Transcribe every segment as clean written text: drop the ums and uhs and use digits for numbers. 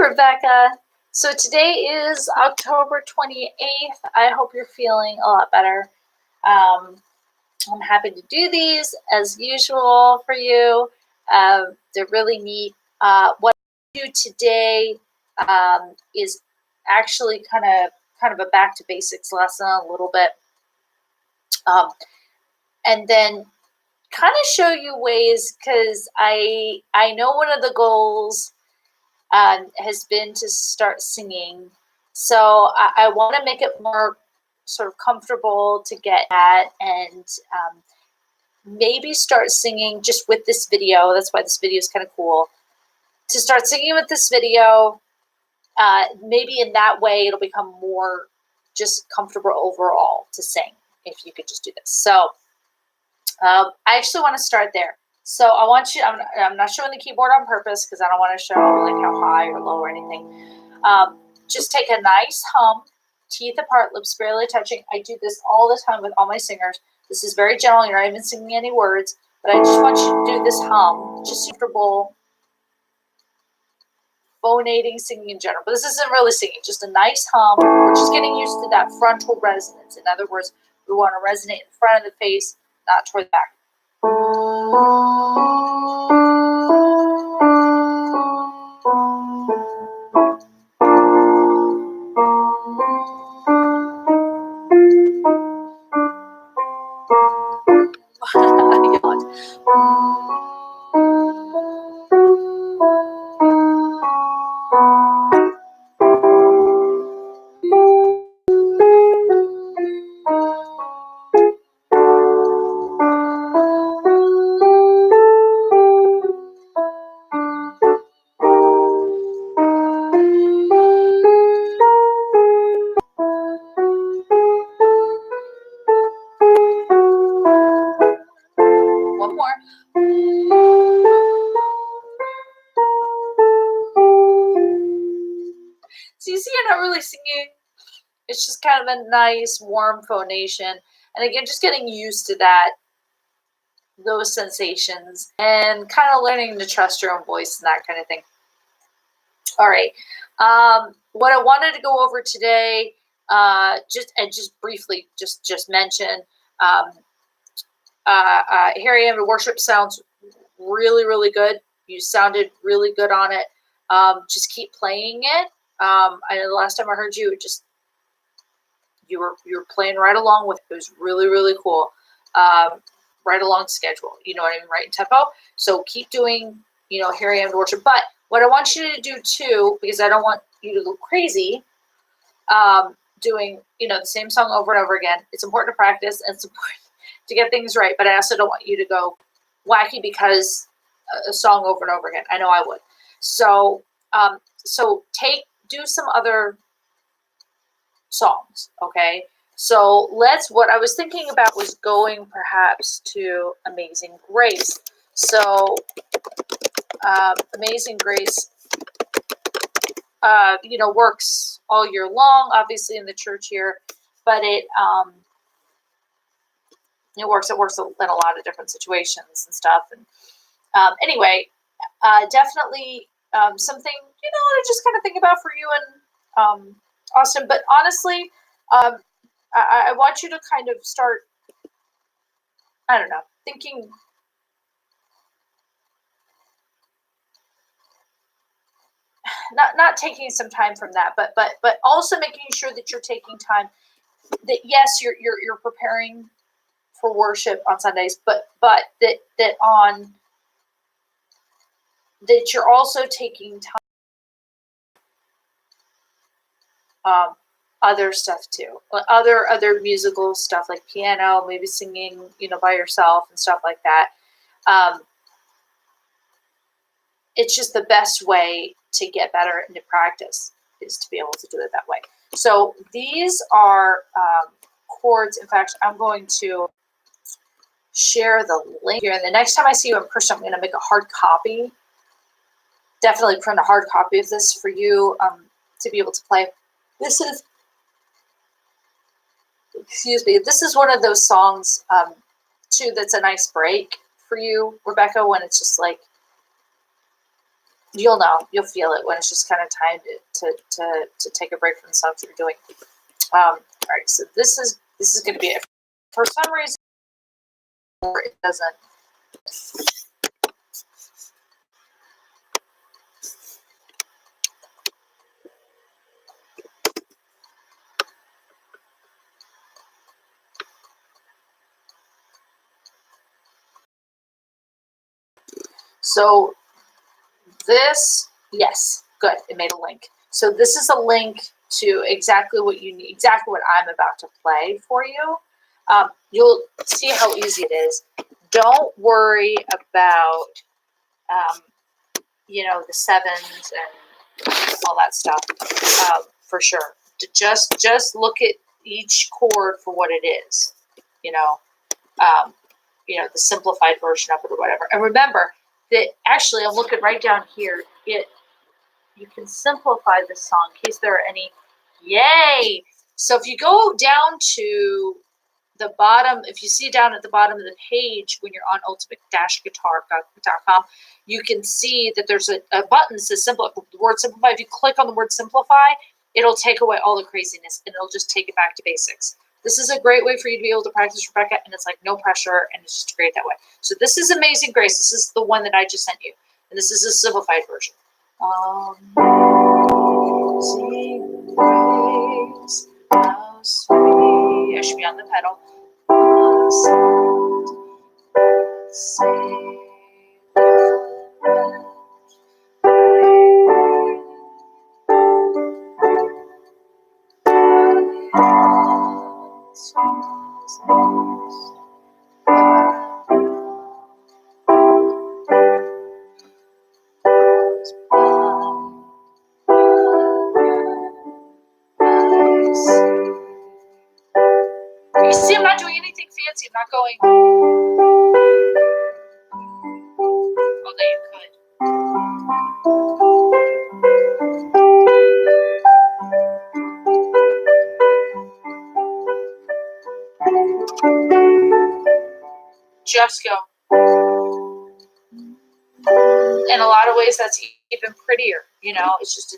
Rebecca. So today is October 28th. I hope you're feeling a lot better. I'm happy to do these as usual for you. They're really neat. What I do today is actually kind of a back to basics lesson a little bit, and then kind of show you ways, because I know one of the goals has been to start singing. So I want to make it more sort of comfortable to get at, and maybe start singing just with this video. That's why this video is kind of cool. To start singing with this video, maybe in that way it'll become more just comfortable overall to sing if you could just do this. So I actually want to start there. So I want you, I'm not showing the keyboard on purpose because I don't want to show like how high or low or anything. Just take a nice hum, teeth apart, lips barely touching. I do this all the time with all my singers. This is very gentle. You're not even singing any words, but I just want you to do this hum, just comfortable, phonating, singing in general. But this isn't really singing, just a nice hum. We're just getting used to that frontal resonance. In other words, we want to resonate in front of the face, not toward the back. I yawned. One more. So you see, you're not really singing. It's just kind of a nice, warm phonation. And again, just getting used to that, those sensations, and kind of learning to trust your own voice and that kind of thing. All right. What I wanted to go over today, just briefly, just mention, Here I Am to Worship sounds really, really good. You sounded really good on it. Just keep playing it. I know the last time I heard you, you were playing right along with it. It was really, really cool. Right along schedule. You know what I mean? Right in tempo. So keep doing, Here I Am to Worship. But what I want you to do too, because I don't want you to go crazy, doing, the same song over and over again. It's important to practice, and it's important to get things right. But I also don't want you to go wacky because a song over and over again. I know I would. So, do some other songs, okay? So what I was thinking about was going perhaps to Amazing Grace. So Amazing Grace, works all year long, obviously in the church here, but it works in a lot of different situations and stuff. And anyway, definitely something, to just kind of think about for you and Austin. But honestly, I want you to kind of start, I don't know, thinking, not taking some time from that, but also making sure that you're taking time, that yes, you're preparing for worship on Sundays, but that you're also taking time, other stuff too, other musical stuff like piano, maybe singing, by yourself and stuff like that. It's just the best way to get better and to practice is to be able to do it that way. So these are chords. In fact, I'm going to share the link here. And the next time I see you in person, I'm going to make a hard copy. Definitely print a hard copy of this for you to be able to play. This is one of those songs too that's a nice break for you, Rebecca, when it's just like You'll know, you'll feel it when it's just kind of time to take a break from the stuff you're doing. All right, so this is going to be it. For some reason, it doesn't. So this, yes, good. It made a link. So this is a link to exactly what you need, exactly what I'm about to play for you. You'll see how easy it is. Don't worry about, the sevens and all that stuff, for sure. Just look at each chord for what it is, the simplified version of it or whatever. And remember that actually, I'm looking right down here. You can simplify this song in case there are any. Yay! So if you go down to the bottom, if you see down at the bottom of the page when you're on ultimate-guitar.com, you can see that there's a button that says the word simplify. If you click on the word simplify, it'll take away all the craziness and it'll just take it back to basics. This is a great way for you to be able to practice, Rebecca, and it's like no pressure, and it's just great that way. So this is Amazing Grace. This is the one that I just sent you, and this is a simplified version. Amazing grace, how sweet. I should be on the pedal. You see, I'm not doing anything fancy. I'm not going. Although you could. Just go. In a lot of ways, that's even prettier. It's just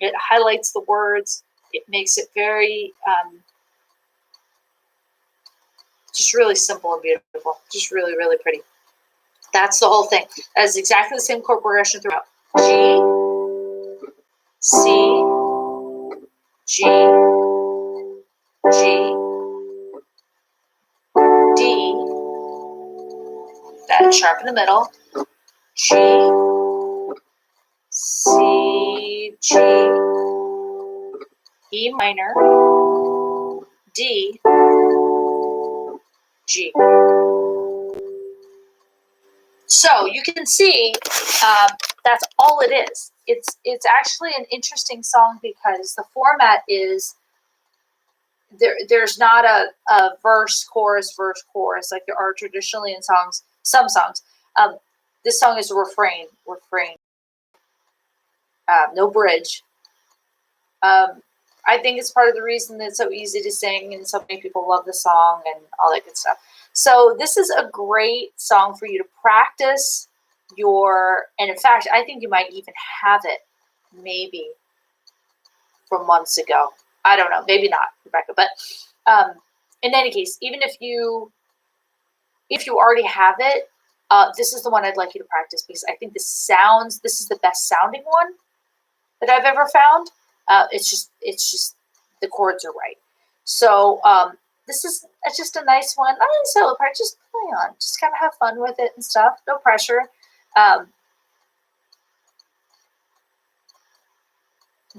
it highlights the words. It makes it very just really simple and beautiful. Just really, really pretty. That's the whole thing. That is exactly the same chord progression throughout. G, C, G, G, D, that sharp in the middle, G, C, G, E minor, D, G. So you can see that's all it is. It's actually an interesting song because the format is there's not a verse, chorus like there are traditionally in songs. Some songs. This song is a refrain, no bridge. I think it's part of the reason that it's so easy to sing and so many people love the song and all that good stuff. So this is a great song for you to practice and in fact, I think you might even have it maybe from months ago. I don't know, maybe not, Rebecca, but in any case, even if you already have it, this is the one I'd like you to practice because I think this is the best sounding one that I've ever found. It's just the chords are right. So this is just a nice one. Not a solo part, just play on. Just kind of have fun with it and stuff. No pressure.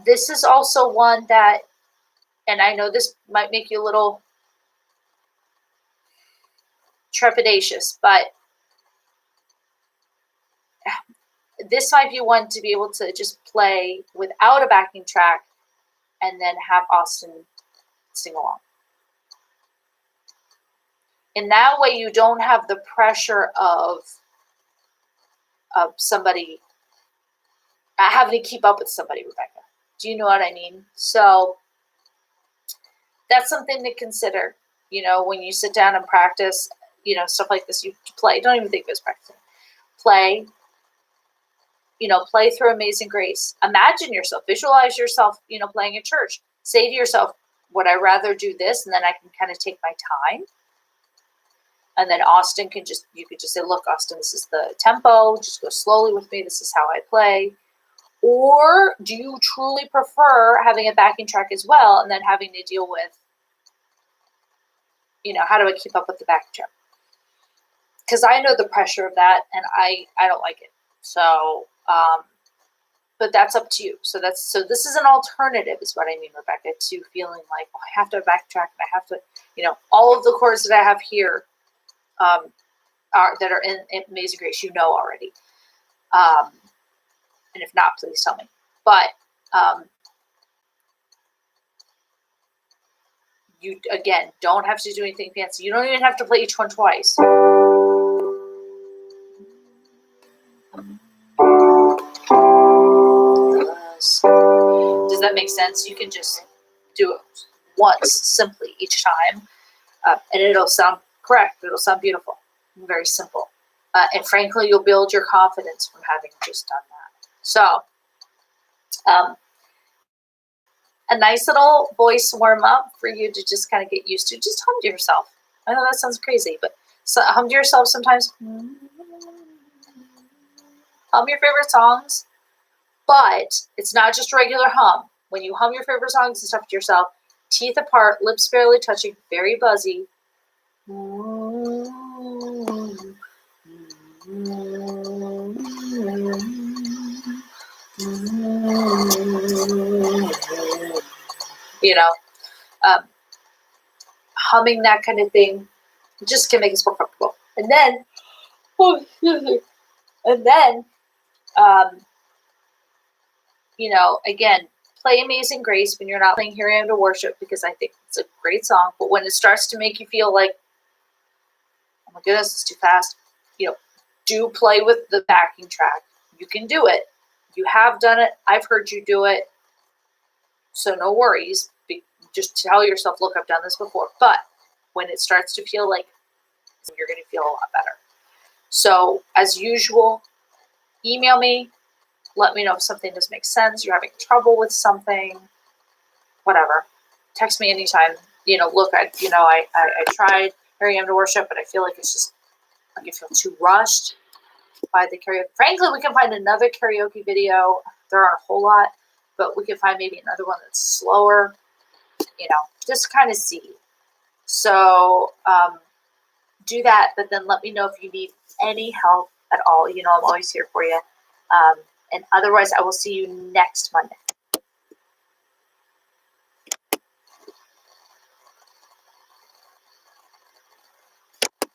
This is also one that, and I know this might make you a little trepidatious, but this might be one to be able to just play without a backing track and then have Austin sing along. In that way, you don't have the pressure of somebody having to keep up with somebody, Rebecca. Do you know what I mean? So that's something to consider, when you sit down and practice, stuff like this, you play. Don't even think of it as practicing. Play play through Amazing Grace. Imagine yourself, visualize yourself, playing in church. Say to yourself, would I rather do this? And then I can kind of take my time. And then Austin you could just say, look, Austin, this is the tempo. Just go slowly with me. This is how I play. Or do you truly prefer having a backing track as well and then having to deal with, how do I keep up with the backing track? Because I know the pressure of that, and I don't like it. So, but that's up to you. So this is an alternative, is what I mean, Rebecca, to feeling like, oh, I have to backtrack, and I have to, all of the chords that I have here that are in Amazing Grace, already. And if not, please tell me. But you, again, don't have to do anything fancy. You don't even have to play each one twice. Does that make sense? You can just do it once, simply, each time, and it'll sound correct. It'll sound beautiful. Very simple. And frankly, you'll build your confidence from having just done that. So, a nice little voice warm-up for you to just kind of get used to. Just hum to yourself. I know that sounds crazy, but hum to yourself sometimes. Hum your favorite songs. But it's not just a regular hum. When you hum your favorite songs and stuff to yourself, teeth apart, lips barely touching, very buzzy. Humming that kind of thing just can make us more comfortable. And then, again, play Amazing Grace when you're not playing Here I Am to Worship, because I think it's a great song. But when it starts to make you feel like, oh my goodness, it's too fast, do play with the backing track. You can do it. You have done it. I've heard you do it. So no worries. Just tell yourself, look, I've done this before. But when it starts to feel like, you're going to feel a lot better. So as usual, email me. Let me know if something doesn't make sense. You're having trouble with something, whatever. Text me anytime. Look, I tried Here I Am to Worship, but I feel like it's just, I feel too rushed by the karaoke. Frankly, we can find another karaoke video. There aren't a whole lot, but we can find maybe another one that's slower, just kind of see. So do that, but then let me know if you need any help at all. I'm always here for you. And otherwise, I will see you next Monday.